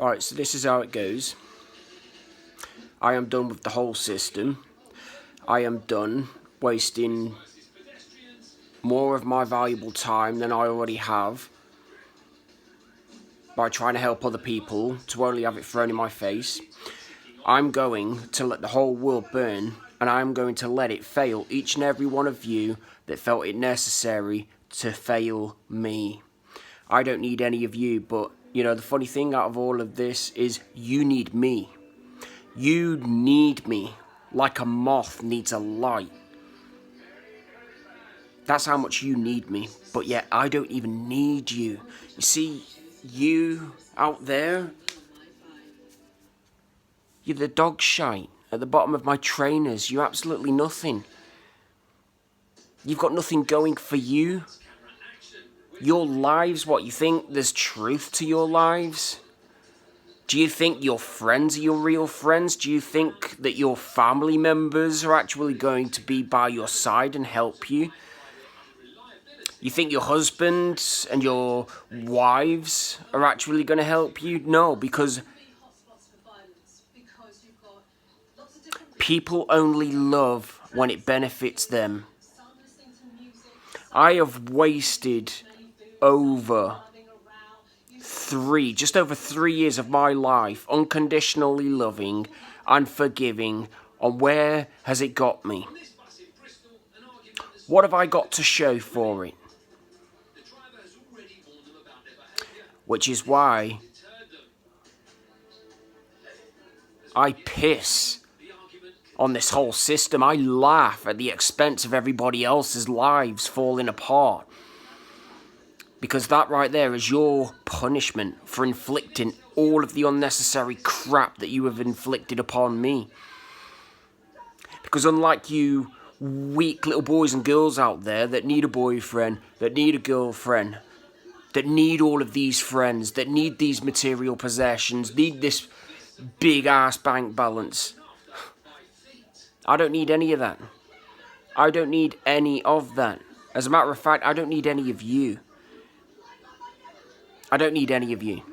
Alright, so this is how it goes. I am done with the whole system. I am done wasting more of my valuable time than I already have by trying to help other people to only have it thrown in my face. I'm going to let the whole world burn, and I'm going to let it fail each and every one of you that felt it necessary to fail me. I don't need any of you, but you know, the funny thing out of all of this is you need me. You need me like a moth needs a light. That's how much you need me, but yet I don't even need you. You see, you out there, you're the dog shite at the bottom of my trainers. You're absolutely nothing. You've got nothing going for you. Your lives, what, you think there's truth to your lives? Do you think your friends are your real friends? Do you think that your family members are actually going to be by your side and help you? You think your husband and your wives are actually going to help you? No, because people only love when it benefits them. I have wasted just over 3 years of my life unconditionally loving and forgiving, and where has it got me? What have I got to show for it? Which is why I piss on this whole system. I laugh at the expense of everybody else's lives falling apart. Because that right there is your punishment for inflicting all of the unnecessary crap that you have inflicted upon me. Because unlike you weak little boys and girls out there that need a boyfriend, that need a girlfriend, that need all of these friends, that need these material possessions, need this big ass bank balance, I don't need any of that. I don't need any of that. As a matter of fact, I don't need any of you. I don't need any of you.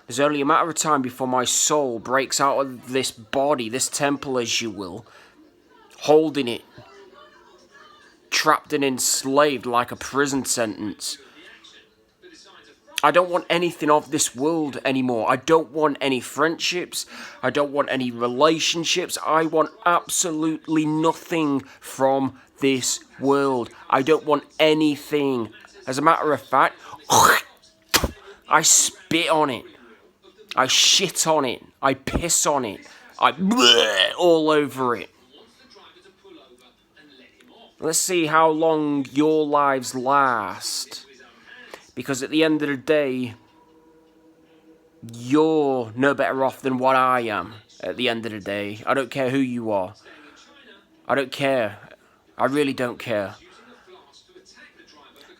There's only a matter of time before my soul breaks out of this body, this temple as you will, holding it, trapped and enslaved like a prison sentence. I don't want anything of this world anymore. I don't want any friendships. I don't want any relationships. I want absolutely nothing from this world. I don't want anything. As a matter of fact, I spit on it. I shit on it. I piss on it. I bleh all over it. Let's see how long your lives last. Because at the end of the day, you're no better off than what I am. At the end of the day, I don't care who you are. I don't care. I really don't care.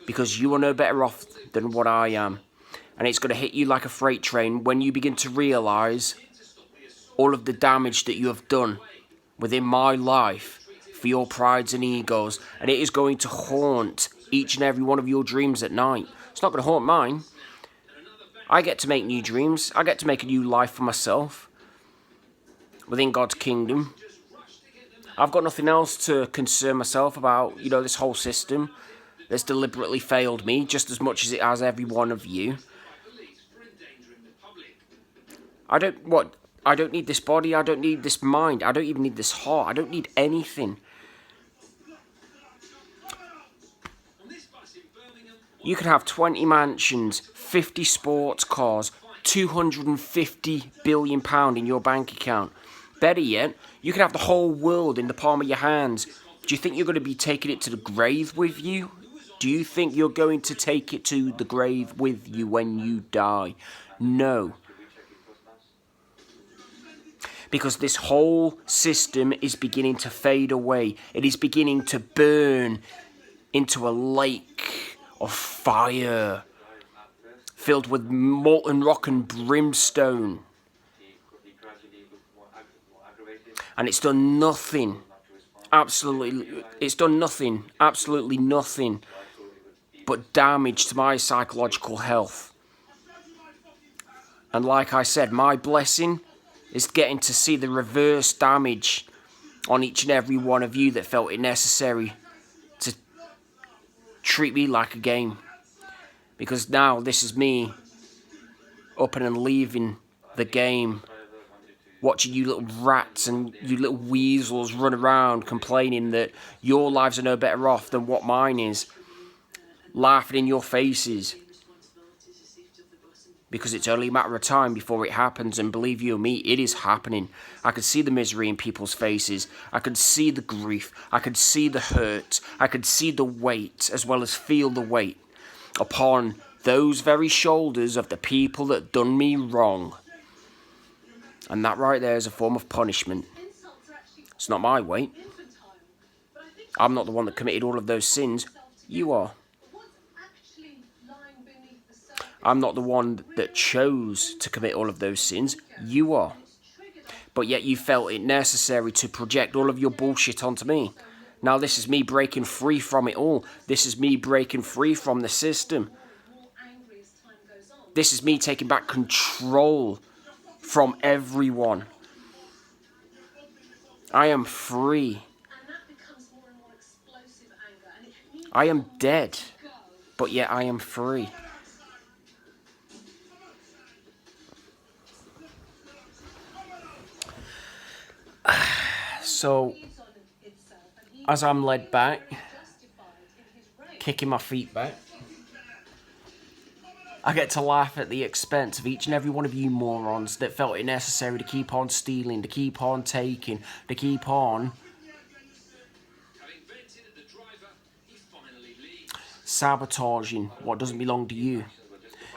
Because you are no better off than what I am. And it's going to hit you like a freight train when you begin to realise all of the damage that you have done within my life for your prides and egos. And it is going to haunt each and every one of your dreams at night. It's not going to haunt mine. I get to make new dreams. I get to make a new life for myself within God's kingdom. I've got nothing else to concern myself about, you know, this whole system that's deliberately failed me just as much as it has every one of you. I don't need this body. I don't need this mind. I don't even need this heart. I don't need anything. You could have 20 mansions, 50 sports cars, £250 billion in your bank account. Better yet, you could have the whole world in the palm of your hands. Do you think you're going to be taking it to the grave with you? Do you think you're going to take it to the grave with you when you die? No. Because this whole system is beginning to fade away. It is beginning to burn into a lake of fire filled with molten rock and brimstone. And it's done nothing, absolutely nothing but damage to my psychological health. And like I said, my blessing is getting to see the reverse damage on each and every one of you that felt it necessary to treat me like a game. Because now this is me up and leaving the game, watching you little rats and you little weasels run around complaining that your lives are no better off than what mine is, laughing in your faces. Because it's only a matter of time before it happens, and believe you me, it is happening. I could see the misery in people's faces. I could see the grief. I could see the hurt. I could see the weight, as well as feel the weight upon those very shoulders of the people that done me wrong. And that right there is a form of punishment. It's not my weight. I'm not the one that committed all of those sins. You are. I'm not the one that chose to commit all of those sins. You are. But yet you felt it necessary to project all of your bullshit onto me. Now this is me breaking free from it all. This is me breaking free from the system. This is me taking back control from everyone. I am free. I am dead. But yet I am free. So, as I'm led back, kicking my feet back, I get to laugh at the expense of each and every one of you morons that felt it necessary to keep on stealing, to keep on taking, to keep on sabotaging what doesn't belong to you.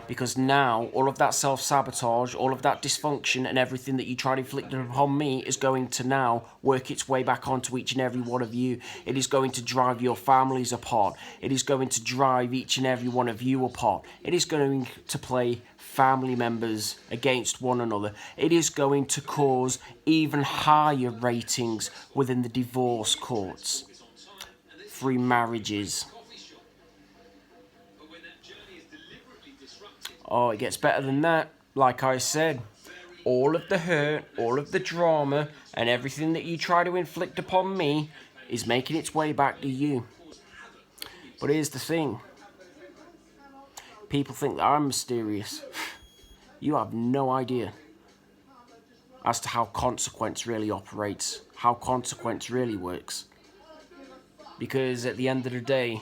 Because now, all of that self-sabotage, all of that dysfunction and everything that you tried to inflict upon me is going to now work its way back onto each and every one of you. It is going to drive your families apart. It is going to drive each and every one of you apart. It is going to play family members against one another. It is going to cause even higher ratings within the divorce courts. Free marriages. Oh, it gets better than that. Like I said, all of the hurt, all of the drama, and everything that you try to inflict upon me is making its way back to you. But here's the thing. People think that I'm mysterious. You have no idea as to how consequence really operates, how consequence really works. Because at the end of the day,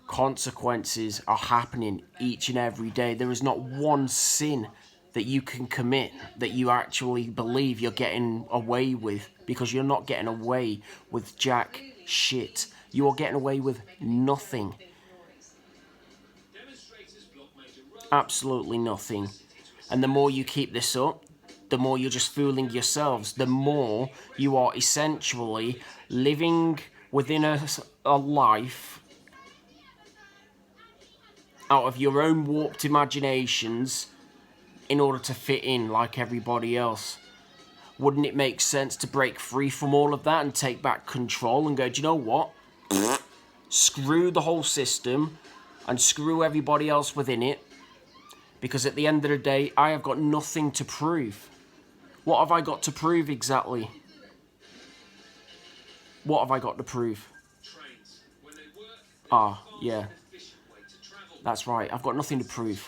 consequences are happening each and every day. There is not one sin that you can commit that you actually believe you're getting away with, because you're not getting away with jack shit. You are getting away with nothing. Absolutely nothing. And the more you keep this up, the more you're just fooling yourselves. The more you are essentially living within a life out of your own warped imaginations in order to fit in like everybody else. Wouldn't it make sense to break free from all of that and take back control and go, do you know what? Screw the whole system and screw everybody else within it, because at the end of the day, I have got nothing to prove. What have I got to prove exactly? What have I got to prove? Ah, yeah. That's right, I've got nothing to prove.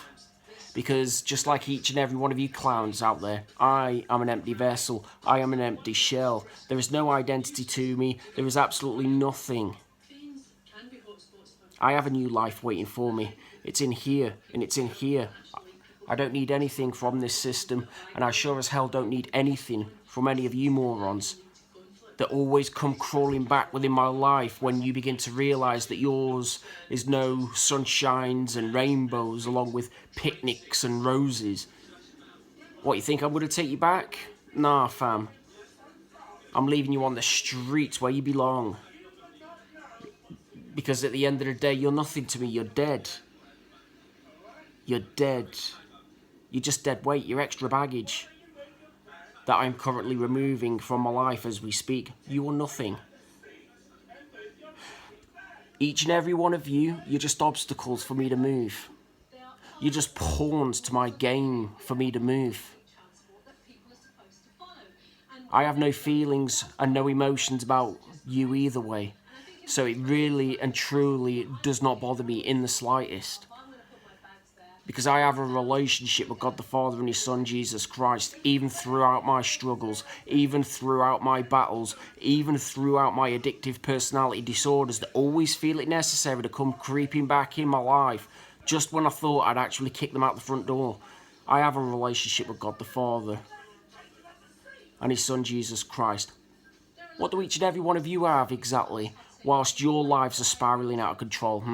Because just like each and every one of you clowns out there, I am an empty vessel. I am an empty shell. There is no identity to me. There is absolutely nothing. I have a new life waiting for me. It's in here, and it's in here. I don't need anything from this system, and I sure as hell don't need anything from any of you morons that always come crawling back within my life when you begin to realise that yours is no sunshines and rainbows along with picnics and roses. What, you think I'm going to take you back? Nah, fam. I'm leaving you on the streets where you belong. Because at the end of the day, you're nothing to me. You're dead. You're dead. You're just dead weight. You're extra baggage that I'm currently removing from my life as we speak. You are nothing. Each and every one of you, you're just obstacles for me to move. You're just pawns to my game for me to move. I have no feelings and no emotions about you either way. So it really and truly does not bother me in the slightest. Because I have a relationship with God the Father and His Son Jesus Christ, even throughout my struggles, even throughout my battles, even throughout my addictive personality disorders that always feel it necessary to come creeping back in my life, just when I thought I'd actually kick them out the front door. I have a relationship with God the Father and His Son Jesus Christ. What do each and every one of you have exactly, whilst your lives are spiralling out of control,